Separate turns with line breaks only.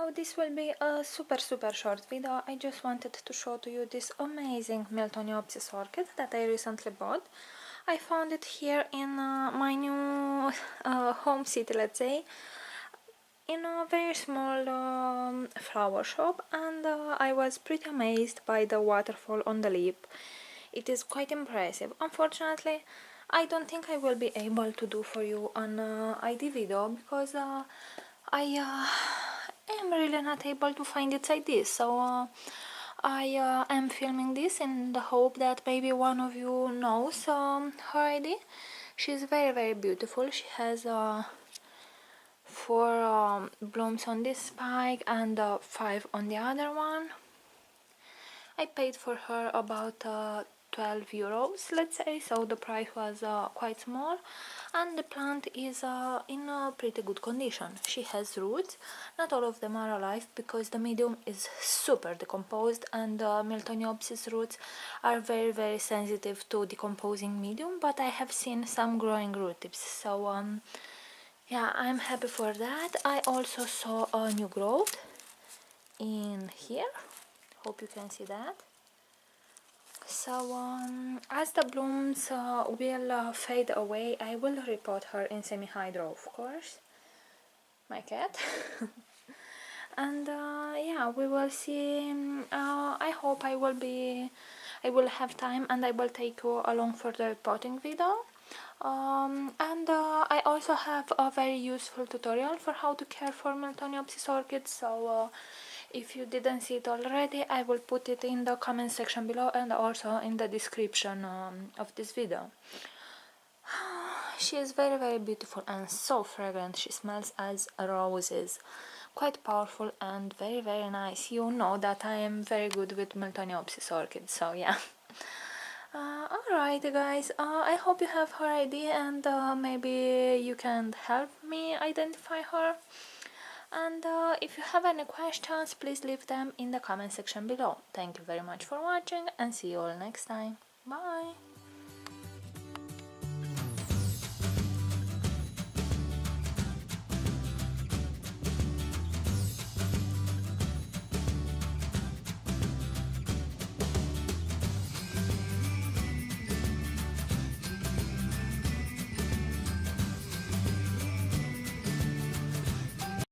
Now this will be a super short video. I just wanted to show to you this amazing miltoniopsis orchid that I recently bought. I found it here in my new home city, let's say, in a very small flower shop, and I was pretty amazed by the waterfall on the lip. It is quite impressive. Unfortunately, I don't think I will be able to do for you an ID video because I am really not able to find it like this, so I am filming this in the hope that maybe one of you knows her ID. She's very beautiful. She has 4 blooms on this spike and 5 on the other one. I paid for her about 12 euros, let's say, so the price was quite small, and the plant is in a pretty good condition. She has roots. Not all of them are alive because the medium is super decomposed, and miltoniopsis roots are very sensitive to decomposing medium, but I have seen some growing root tips, so yeah, I'm happy for that. I also saw a new growth in here. Hope you can see that. So as the blooms will fade away, I will repot her in semi-hydro, of course, my cat. And yeah, we will see. I hope I will have time and I will take you along for the repotting video. And I also have a very useful tutorial for how to care for miltoniopsis orchids, so if you didn't see it already, I will put it in the comment section below and also in the description of this video. She is very beautiful and so fragrant. She smells as roses. Quite powerful and very nice. You know that I am very good with miltoniopsis orchids, so yeah. Alright guys, I hope you have her ID and maybe you can help me identify her. And if you have any questions, please leave them in the comment section below. Thank you very much for watching and see you all next time. Bye!